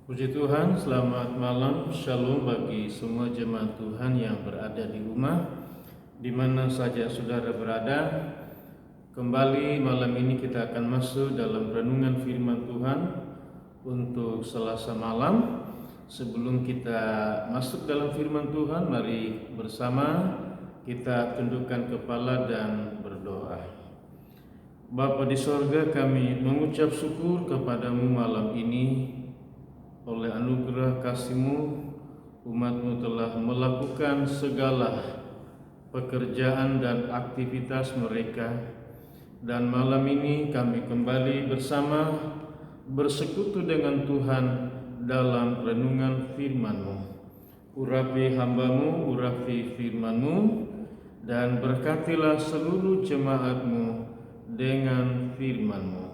Puji Tuhan, selamat malam, shalom bagi semua jemaat Tuhan yang berada di rumah, di mana saja saudara berada. Kembali malam ini kita akan masuk dalam renungan firman Tuhan untuk Selasa malam. Sebelum kita masuk dalam firman Tuhan, mari bersama kita tundukkan kepala dan berdoa. Bapa di sorga, kami mengucap syukur kepadamu malam ini. Oleh anugerah kasih-Mu, umat-Mu telah melakukan segala pekerjaan dan aktivitas mereka. Dan malam ini kami kembali bersama bersekutu dengan Tuhan dalam renungan firman-Mu. Urapi hamba-Mu, urapi firman-Mu, dan berkatilah seluruh jemaat-Mu dengan firman-Mu.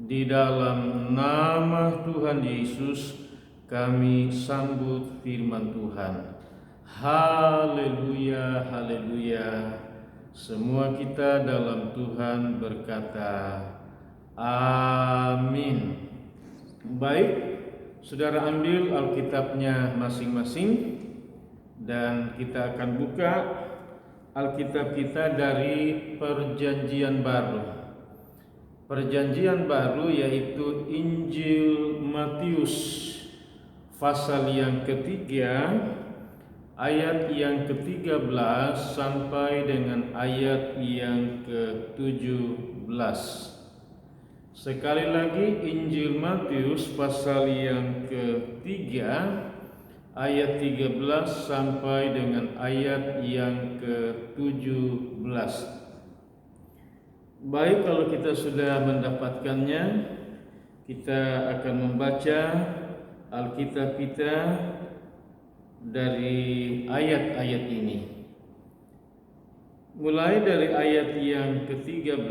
Di dalam nama Tuhan Yesus kami sambut firman Tuhan. Haleluya, haleluya. Semua kita dalam Tuhan berkata amin. Baik, saudara ambil Alkitabnya masing-masing dan kita akan buka Alkitab kita dari Perjanjian Baru. Perjanjian Baru yaitu Injil Matius pasal yang ketiga ayat yang ke-13 sampai dengan ayat yang ke-17. Sekali lagi, Injil Matius pasal yang ketiga ayat 13 sampai dengan ayat yang ke-17. Baik, kalau kita sudah mendapatkannya, kita akan membaca Alkitab kita dari ayat-ayat ini. Mulai dari ayat yang ke-13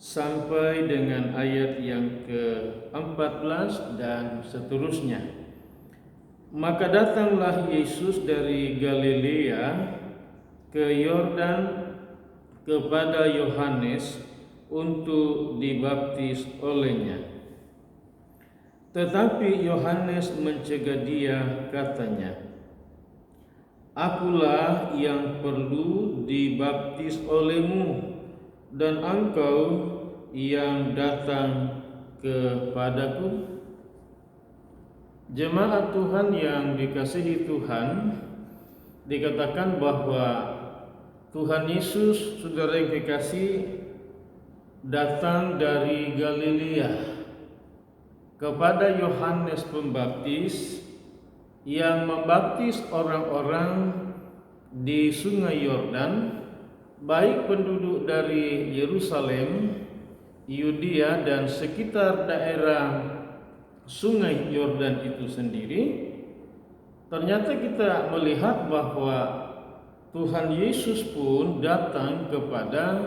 sampai dengan ayat yang ke-14 dan seterusnya. Maka datanglah Yesus dari Galilea ke Yordan kepada Yohanes untuk dibaptis olehnya. Tetapi Yohanes mencegah dia, katanya, "Akulah yang perlu dibaptis olehmu, dan engkau yang datang kepadaku." Jemaat Tuhan yang dikasihi Tuhan, dikatakan bahwa Tuhan Yesus, saudara yang dikasih, datang dari Galilea kepada Yohanes Pembaptis yang membaptis orang-orang di Sungai Yordan, baik penduduk dari Yerusalem, Yudea dan sekitar daerah Sungai Yordan itu sendiri. Ternyata kita melihat bahwa Tuhan Yesus pun datang kepada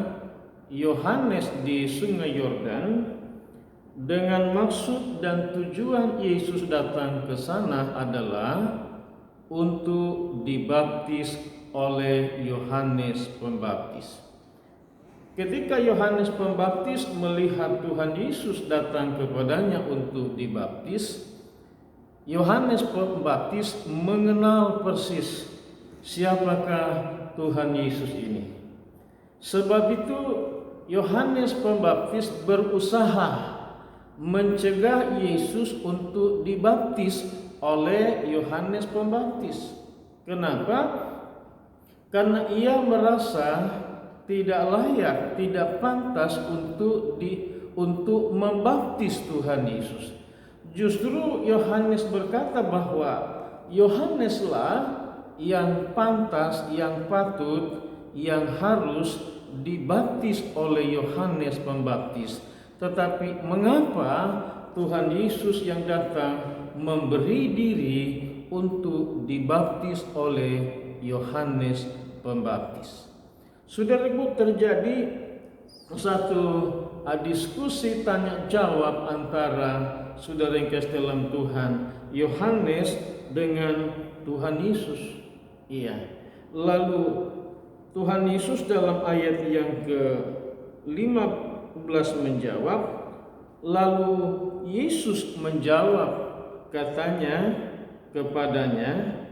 Yohanes di Sungai Yordan dengan maksud dan tujuan Yesus datang ke sana adalah untuk dibaptis oleh Yohanes Pembaptis. Ketika Yohanes Pembaptis melihat Tuhan Yesus datang kepadanya untuk dibaptis, Yohanes Pembaptis mengenal persis siapakah Tuhan Yesus ini. Sebab itu Yohanes Pembaptis berusaha mencegah Yesus untuk dibaptis oleh Yohanes Pembaptis. Kenapa? Karena ia merasa tidak layak, tidak pantas untuk membaptis Tuhan Yesus. Justru Yohanes berkata bahwa Yohaneslah yang pantas, yang patut, yang harus dibaptis oleh Yohanes Pembaptis. Tetapi mengapa Tuhan Yesus yang datang memberi diri untuk dibaptis oleh Yohanes Pembaptis? Saudaraku, terjadi satu diskusi tanya jawab antara saudara yang kasih dalam Tuhan, Yohanes dengan Tuhan Yesus. Lalu Tuhan Yesus dalam ayat yang ke-15 menjawab, Lalu Yesus menjawab, katanya kepadanya,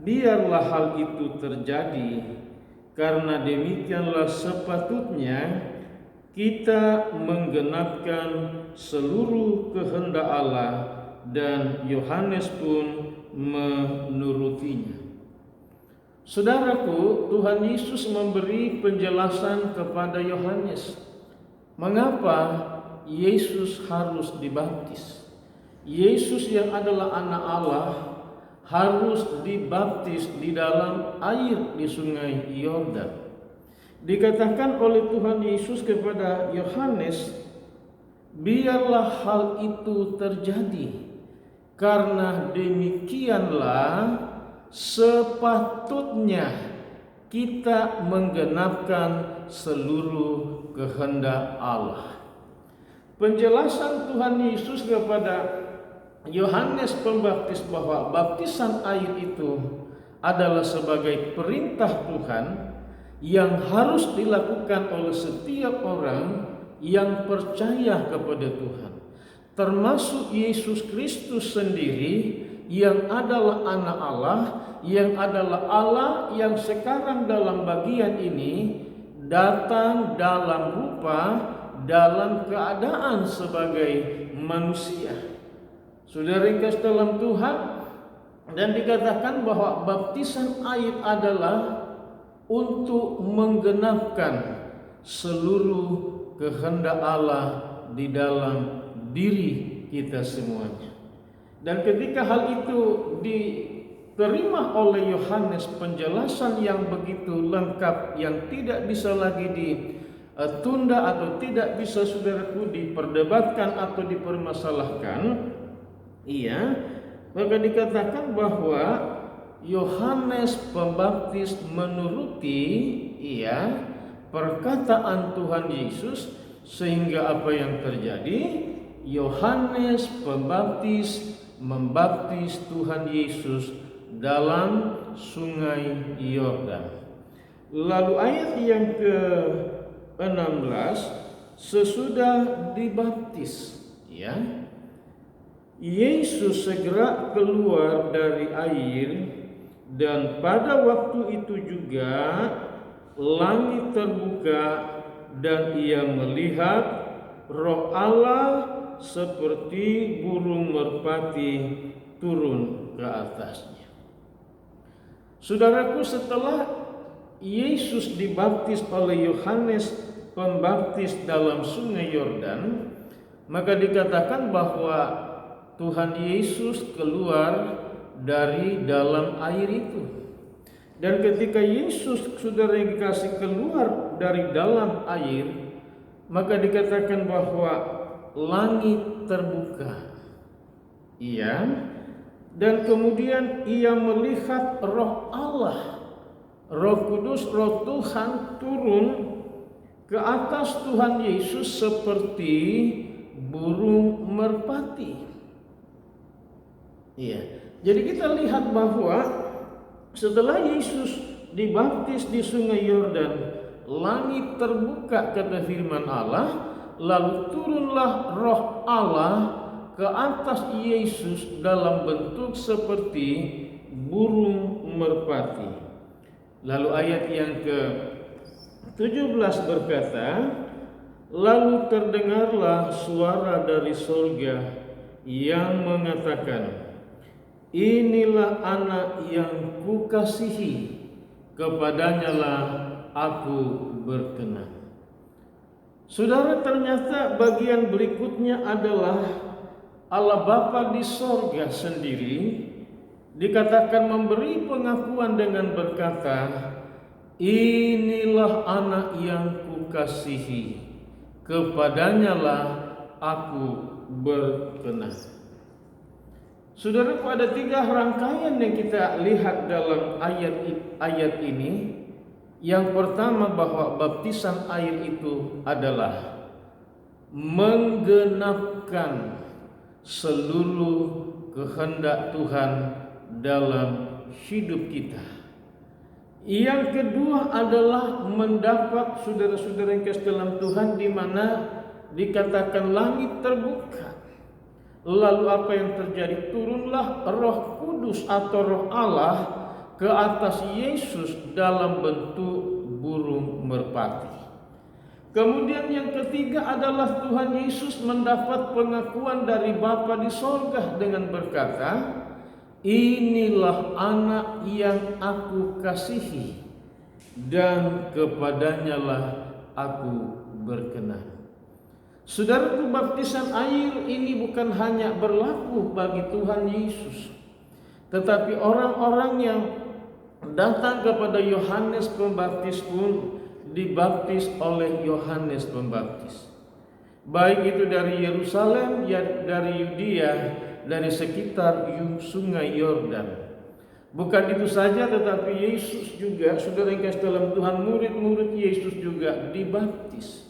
biarlah hal itu terjadi, karena demikianlah sepatutnya kita menggenapkan seluruh kehendak Allah, dan Yohanes pun menurutinya. Saudaraku, Tuhan Yesus memberi penjelasan kepada Yohanes mengapa Yesus harus dibaptis. Yesus yang adalah anak Allah harus dibaptis di dalam air di sungai Yordan. Dikatakan oleh Tuhan Yesus kepada Yohanes, biarlah hal itu terjadi, karena demikianlah sepatutnya kita menggenapkan seluruh kehendak Allah. Penjelasan Tuhan Yesus kepada Yohanes Pembaptis bahwa baptisan air itu adalah sebagai perintah Tuhan yang harus dilakukan oleh setiap orang yang percaya kepada Tuhan, termasuk Yesus Kristus sendiri yang adalah anak Allah, yang adalah Allah yang sekarang dalam bagian ini datang dalam rupa, dalam keadaan sebagai manusia. Saudara yang kasih dalam Tuhan, dan dikatakan bahwa baptisan air adalah untuk menggenapkan seluruh kehendak Allah di dalam diri kita semuanya. Dan ketika hal itu diterima oleh Yohanes, penjelasan yang begitu lengkap yang tidak bisa lagi ditunda atau tidak bisa, saudaraku, diperdebatkan atau dipermasalahkan, maka dikatakan bahwa Yohanes Pembaptis menuruti perkataan Tuhan Yesus, sehingga apa yang terjadi? Yohanes Pembaptis membaptis Tuhan Yesus dalam sungai Yordan. Lalu ayat yang ke-16, sesudah dibaptis, Yesus segera keluar dari air, dan pada waktu itu juga langit terbuka, dan ia melihat Roh Allah seperti burung merpati turun ke atasnya. Saudaraku, setelah Yesus dibaptis oleh Yohanes Pembaptis dalam sungai Yordan, maka dikatakan bahwa Tuhan Yesus keluar dari dalam air itu. Dan ketika Yesus, saudara yang dikasih, keluar dari dalam air, maka dikatakan bahwa langit terbuka. Dan kemudian ia melihat Roh Allah, Roh Kudus, Roh Tuhan turun ke atas Tuhan Yesus seperti burung merpati. Jadi kita lihat bahwa setelah Yesus dibaptis di sungai Yordan, langit terbuka, kata firman Allah, lalu turunlah Roh Allah ke atas Yesus dalam bentuk seperti burung merpati. Lalu ayat yang ke-17 berkata, lalu terdengarlah suara dari surga yang mengatakan, inilah anak yang kukasihi, kepadanyalah aku berkenan. Saudara, ternyata bagian berikutnya adalah Allah Bapa di sorga sendiri dikatakan memberi pengakuan dengan berkata, inilah anak yang kukasihi, kepadanyalah aku berkenan. Saudara, ada 3 rangkaian yang kita lihat dalam ayat ini. Yang pertama, bahwa baptisan air itu adalah menggenapkan seluruh kehendak Tuhan dalam hidup kita. Yang kedua adalah mendapat, saudara-saudara yang kasih dalam Tuhan, di mana dikatakan langit terbuka. Lalu apa yang terjadi? Turunlah Roh Kudus atau Roh Allah ke atas Yesus dalam bentuk burung merpati. Kemudian yang ketiga adalah Tuhan Yesus mendapat pengakuan dari Bapa di sorga dengan berkata, "Inilah anak yang aku kasihi, dan kepadanya lah aku berkenan." Saudaraku, baptisan air ini bukan hanya berlaku bagi Tuhan Yesus, tetapi orang-orang yang datang kepada Yohanes Pembaptis pun dibaptis oleh Yohanes Pembaptis. Baik itu dari Yerusalem, dari Yudea, dari sekitar sungai Yordan. Bukan itu saja, tetapi Yesus juga, saudara yang kasih dalam Tuhan, murid-murid Yesus juga dibaptis.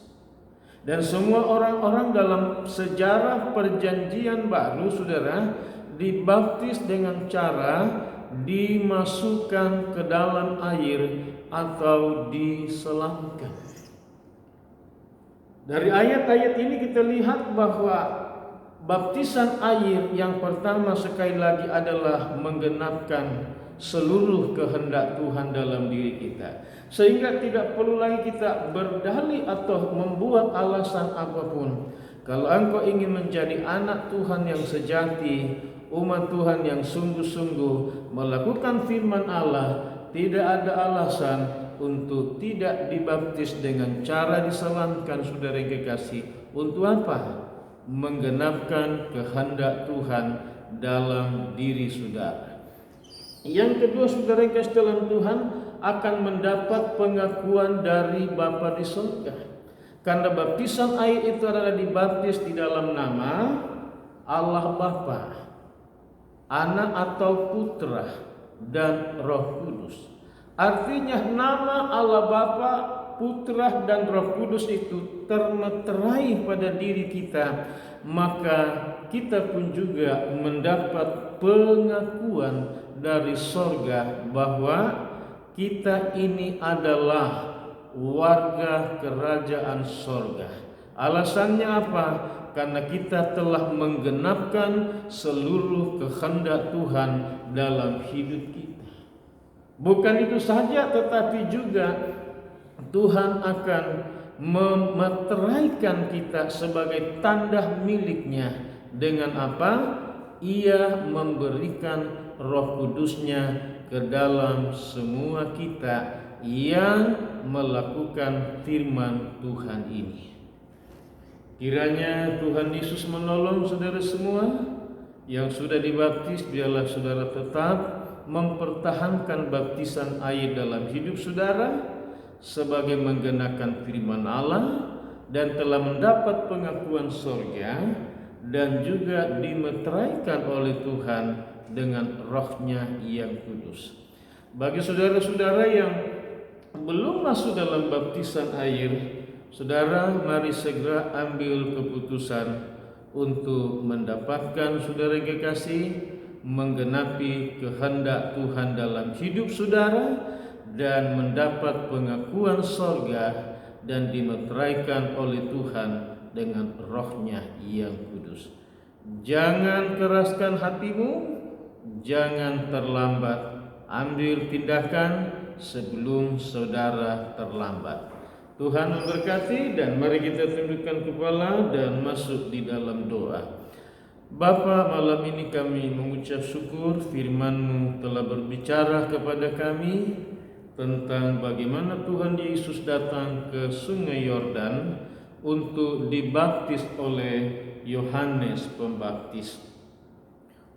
Dan semua orang-orang dalam sejarah perjanjian baru, saudara, dibaptis dengan cara dimasukkan ke dalam air atau diselamkan. Dari ayat-ayat ini kita lihat bahwa baptisan air yang pertama sekali lagi adalah menggenapkan seluruh kehendak Tuhan dalam diri kita, sehingga tidak perlu lagi kita berdalih atau membuat alasan apapun. Kalau engkau ingin menjadi anak Tuhan yang sejati, umat Tuhan yang sungguh-sungguh melakukan firman Allah, tidak ada alasan untuk tidak dibaptis dengan cara diselamkan, saudara yang kekasih. Untuk apa? Menggenapkan kehendak Tuhan dalam diri saudara. Yang kedua, saudara yang kasih dalam Tuhan, akan mendapat pengakuan dari Bapa di surga. Karena baptisan air itu adalah dibaptis di dalam nama Allah Bapa, Anak atau Putra, dan Roh Kudus. Artinya nama Allah Bapa, Putra, dan Roh Kudus itu termeterai pada diri kita, maka kita pun juga mendapat pengakuan dari sorga bahwa kita ini adalah warga kerajaan sorga. Alasannya apa? Karena kita telah menggenapkan seluruh kehendak Tuhan dalam hidup kita. Bukan itu saja, tetapi juga Tuhan akan memeteraikan kita sebagai tanda miliknya. Dengan apa? Ia memberikan Roh Kudusnya ke dalam semua kita yang melakukan firman Tuhan ini. Kiranya Tuhan Yesus menolong saudara semua yang sudah dibaptis. Biarlah saudara tetap mempertahankan baptisan air dalam hidup saudara sebagai menggenakan firman Allah, dan telah mendapat pengakuan sorga dan juga dimeteraikan oleh Tuhan dengan Roh-Nya yang kudus. Bagi saudara-saudara yang belum masuk dalam baptisan air, saudara mari segera ambil keputusan untuk mendapatkan, saudara yang kekasih, menggenapi kehendak Tuhan dalam hidup saudara dan mendapat pengakuan sorga dan dimeteraikan oleh Tuhan dengan Roh-Nya yang kudus. Jangan keraskan hatimu, jangan terlambat, ambil tindakan sebelum saudara terlambat. Tuhan memberkati, dan mari kita tundukkan kepala dan masuk di dalam doa. Bapa, malam ini kami mengucap syukur firman-Mu telah berbicara kepada kami tentang bagaimana Tuhan Yesus datang ke sungai Yordan untuk dibaptis oleh Yohanes Pembaptis,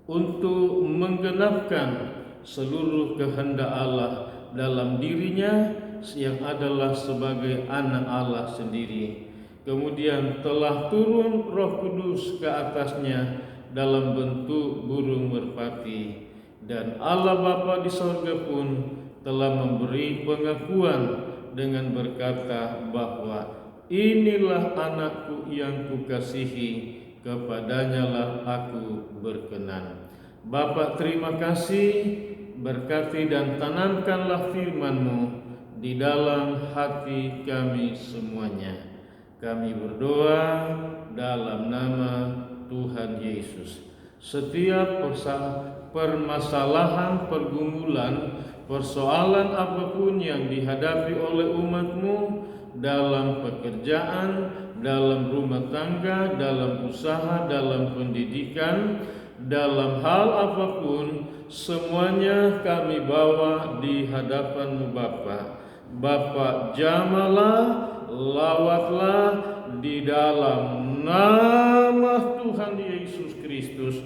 untuk menggenapkan seluruh kehendak Allah dalam dirinya yang adalah sebagai anak Allah sendiri. Kemudian telah turun Roh Kudus ke atasnya dalam bentuk burung merpati, dan Allah Bapa di sorga pun telah memberi pengakuan dengan berkata bahwa inilah anakku yang kukasihi, kepadanya lah aku berkenan. Bapa, terima kasih, berkati dan tanamkanlah firman-Mu di dalam hati kami semuanya. Kami berdoa dalam nama Tuhan Yesus. Setiap permasalahan, pergumulan, persoalan apapun yang dihadapi oleh umat-Mu dalam pekerjaan, dalam rumah tangga, dalam usaha, dalam pendidikan, dalam hal apapun, semuanya kami bawa di hadapan-Mu Bapa. Bapa, jamalah, lawatlah di dalam nama Tuhan Yesus Kristus.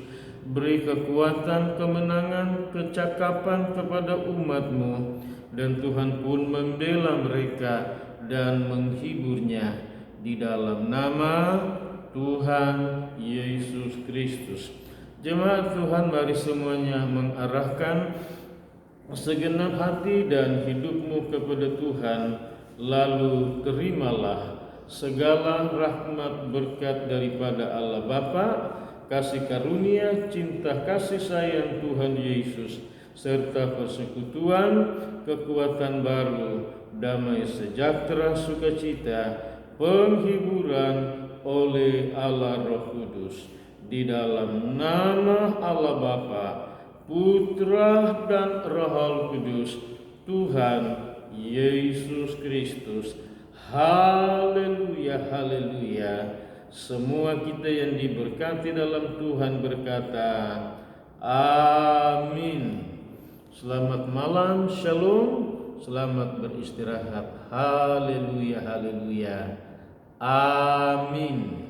Beri kekuatan, kemenangan, kecakapan kepada umat-Mu, dan Tuhan pun membela mereka dan menghiburnya di dalam nama Tuhan Yesus Kristus. Jemaat Tuhan, mari semuanya mengarahkan segenap hati dan hidupmu kepada Tuhan, lalu terimalah segala rahmat berkat daripada Allah Bapa, kasih karunia, cinta kasih sayang Tuhan Yesus, serta persekutuan, kekuatan baru, damai sejahtera, sukacita, penghiburan oleh Allah Roh Kudus. Di dalam nama Allah Bapa, Putra dan Roh Kudus, Tuhan Yesus Kristus. Haleluya, haleluya. Semua kita yang diberkati dalam Tuhan berkata, amin. Selamat malam, shalom. Selamat beristirahat. Haleluya, haleluya. Amin.